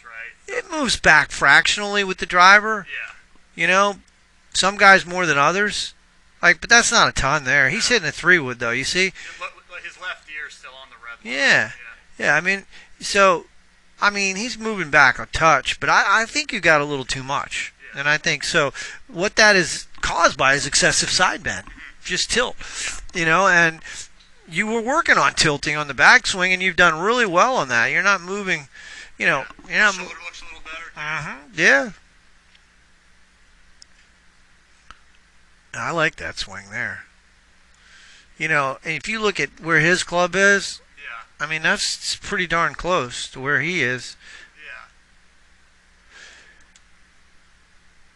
right? It moves back fractionally with the driver. Yeah. You know, some guys more than others. Like, but that's not a ton there. He's hitting a 3-wood though. You see? His left ear is still on the red line. Yeah. Yeah. I mean, so, I mean, he's moving back a touch, but I think you got a little too much. Yeah. And I think so. What that is caused by is excessive side bend, just tilt. You know, and you were working on tilting on the backswing, and you've done really well on that. You're not moving. You know, you're not. Shoulder looks a little better. Yeah. I like that swing there. You know, and if you look at where his club is, yeah. I mean, that's pretty darn close to where he is.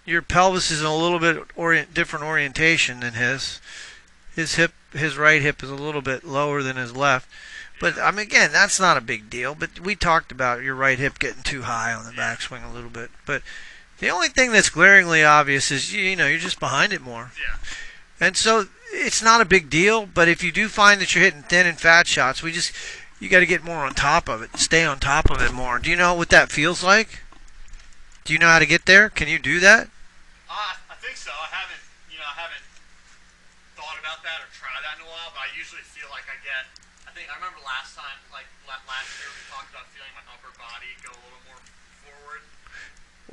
Yeah. Your pelvis is in a little bit different orientation than his. His right hip is a little bit lower than his left. But, I mean, again, that's not a big deal. But we talked about your right hip getting too high on the backswing a little bit. But the only thing that's glaringly obvious is, you know, you're just behind it more. Yeah. And so it's not a big deal. But if you do find that you're hitting thin and fat shots, you got to get more on top of it. Stay on top of it more. Do you know what that feels like? Do you know how to get there? Can you do that? I think so. I haven't thought about that or tried that in a while, but I usually feel like I remember last time, like last year, we talked about feeling my upper body go a little more forward.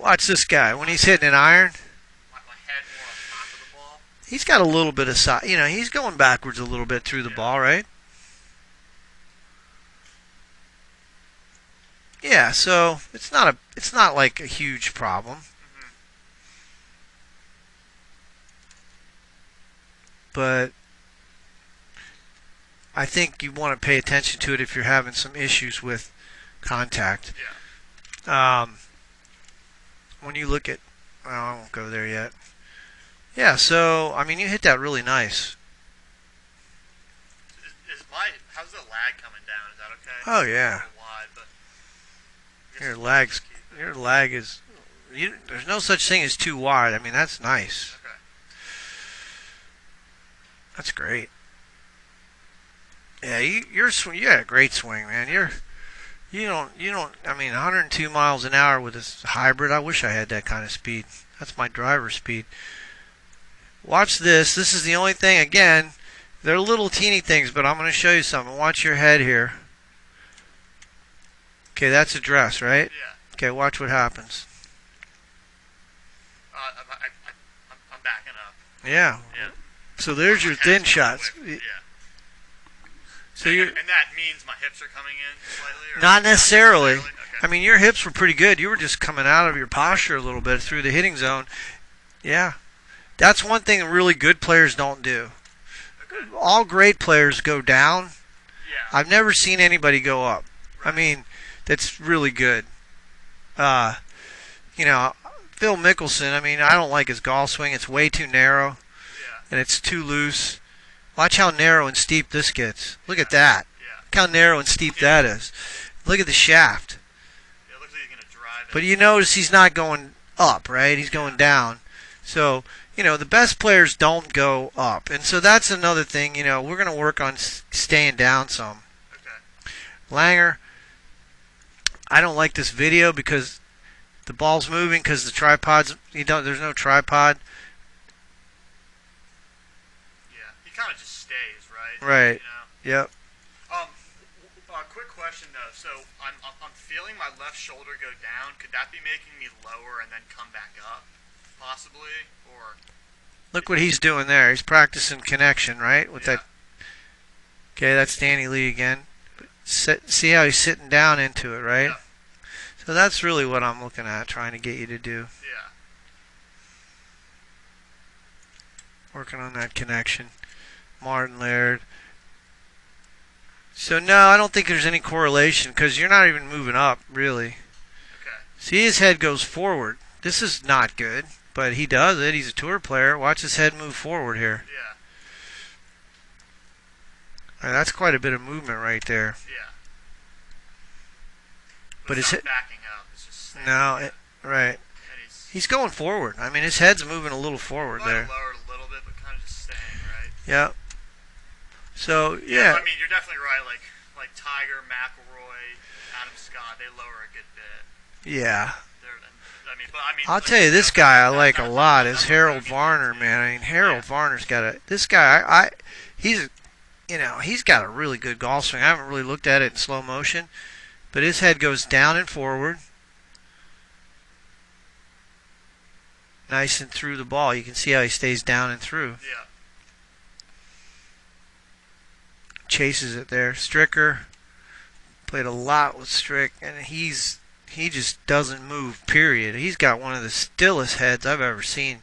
Watch this guy. When he's hitting an iron, My head more on top of the ball. he's got a little bit of side. You know, he's going backwards a little bit through the ball, right? Yeah, so it's not like a huge problem. But I think you want to pay attention to it if you're having some issues with contact. Yeah. When you look at, well, I won't go there yet. Yeah, so I mean, you hit that really nice. How's the lag coming down? Is that okay? Oh yeah. Wide, but Your lag is. There's no such thing as too wide. I mean, that's nice. Okay. That's great. Yeah, you had a great swing, man. You don't. I mean, 102 miles an hour with this hybrid. I wish I had that kind of speed. That's my driver speed. Watch this. This is the only thing. Again, they're little teeny things, but I'm going to show you something. Watch your head here. Okay, that's address, right? Yeah. Okay, watch what happens. I'm backing up. Yeah. Yeah. So there's your thin shots. Yeah. So and that means my hips are coming in slightly? Or not necessarily. Okay. I mean, your hips were pretty good. You were just coming out of your posture a little bit through the hitting zone. Yeah. That's one thing that really good players don't do. Okay. All great players go down. Yeah. I've never seen anybody go up. Right. I mean, that's really good. You know, Phil Mickelson, I mean, I don't like his golf swing. It's way too narrow. Yeah. And it's too loose. Watch how narrow and steep this gets. Look at that. Yeah. Look how narrow and steep that is. Look at the shaft. Yeah, it looks like he's going to drive it. But you notice he's not going up, right? He's going down. So, you know, the best players don't go up. And so that's another thing, you know, we're going to work on staying down some. Okay. Langer, I don't like this video because the ball's moving because the tripod's, there's no tripod. Yeah. He kind of just stays, right? Right. You know? Yep. Quick question though. So I'm feeling my left shoulder go down. Could that be making me lower and then come back up, possibly? Or Look what he's doing there. He's practicing connection, right? With yeah. that. Okay, that's Danny Lee again. See how he's sitting down into it, right? Yeah. So that's really what I'm looking at, trying to get you to do. Yeah. Working on that connection. Martin Laird. So no, I don't think there's any correlation because you're not even moving up, really. Okay. See, his head goes forward. This is not good, but he does it. He's a tour player. Watch his head move forward here. Yeah. That's quite a bit of movement right there. Yeah. But it's his not backing up. It's just staying. Right. And He's going forward. I mean, his head's moving a little forward might there. have lowered a little bit, but kind of just staying, right? Yeah. So yeah. I mean, you're definitely right. Like Tiger, McIlroy, Adam Scott, they lower a good bit. Yeah. I'll tell you, this guy I like a lot is Harold Varner, man. I mean, Harold Varner's got this guy. He's he's got a really good golf swing. I haven't really looked at it in slow motion, but his head goes down and forward, nice and through the ball. You can see how he stays down and through. Yeah. Chases it there. Stricker played a lot with Strick, and he just doesn't move. Period. He's got one of the stillest heads I've ever seen.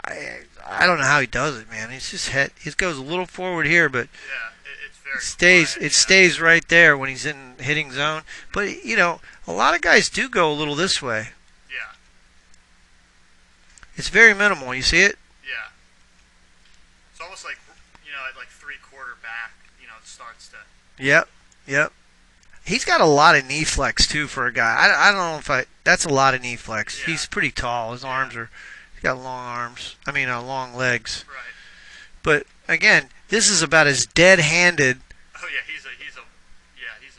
I don't know how he does it, man. It's just head. It goes a little forward here, but it's very stays. quiet, It stays right there when he's in hitting zone. But a lot of guys do go a little this way. Yeah. It's very minimal. You see it? Yeah. It's almost like at like 3/4 back. It starts to. Yep. He's got a lot of knee flex too for a guy. I don't know if that's a lot of knee flex. Yeah. He's pretty tall. His arms are. He's got long arms. I mean, long legs. Right. But again, this is about as dead-handed. Oh yeah, he's a.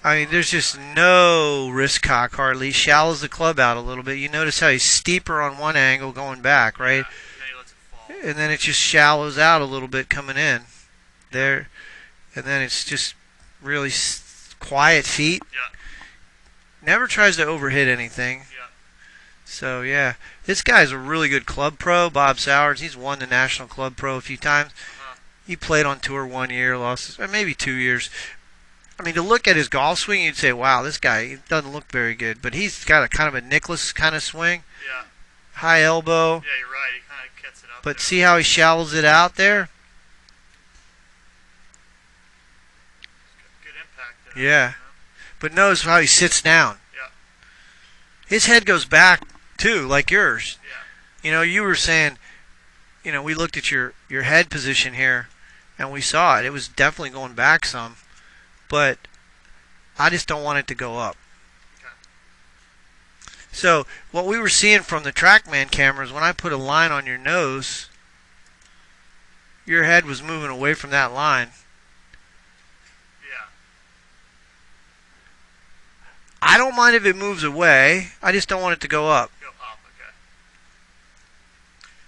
I mean, there's just no wrist cock hardly. He shallows the club out a little bit. You notice how he's steeper on one angle going back, right? Yeah, and then he lets it fall. And then it just shallows out a little bit coming in. There. And then it's just really quiet feet. Yeah. Never tries to overhit anything. Yeah. So, yeah. This guy's a really good club pro, Bob Sowers. He's won the National Club Pro a few times. Uh-huh. He played on tour 1 year, lost, or maybe 2 years. I mean, to look at his golf swing, you'd say, wow, this guy doesn't look very good. But he's got a kind of a Nicklaus kind of swing. Yeah. High elbow. Yeah, you're right. He kind of gets it up. But there. see how he shallows it out there? Good impact there. Yeah. But notice how he sits down. Yeah. His head goes back, too, like yours. Yeah. You were saying, we looked at your head position here, and we saw it. It was definitely going back some. But I just don't want it to go up. Okay. So what we were seeing from the TrackMan cameras, when I put a line on your nose, your head was moving away from that line. Yeah. I don't mind if it moves away. I just don't want it to go up. Go up, okay.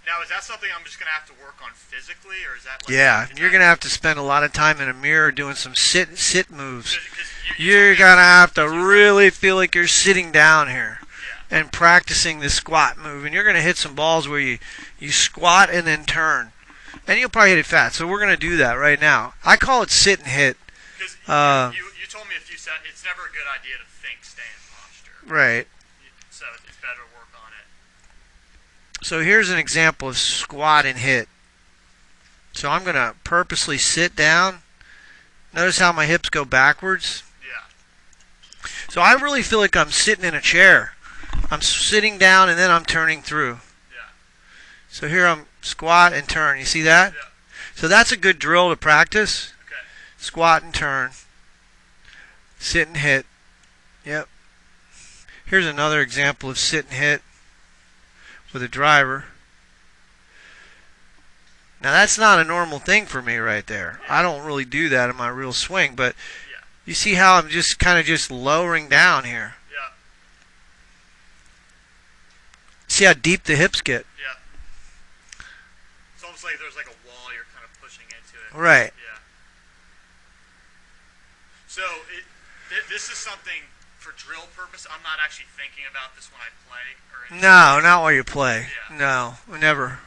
Now, is that something I'm just going to have to work on physically, or is that like... Yeah, you're going to have to spend a lot of time in a mirror doing some sit moves. Cause You're going to have to really feel like you're sitting down here Yeah. and practicing the squat move. And you're going to hit some balls where you squat and then turn. And you'll probably hit it fast. So we're going to do that right now. I call it sit and hit. Because you told me a few seconds, it's never a good idea to think stay in posture. Right. So it's better to work on it. So here's an example of squat and hit. So I'm going to purposely sit down. Notice how my hips go backwards. Yeah. So I really feel like I'm sitting in a chair. I'm sitting down and then I'm turning through. Yeah. So here I'm squat and turn. You see that? Yeah. So that's a good drill to practice. Okay. Squat and turn. Sit and hit. Yep. Here's another example of sit and hit with a driver. Now that's not a normal thing for me right there. I don't really do that in my real swing, but Yeah. you see how I'm just kind of just lowering down here. Yeah. See how deep the hips get. Yeah. It's almost like there's like a wall you're kind of pushing into it. Right. Yeah. So this is something for drill purpose. I'm not actually thinking about this when I play or anything. No, not while you play. Yeah. No, never.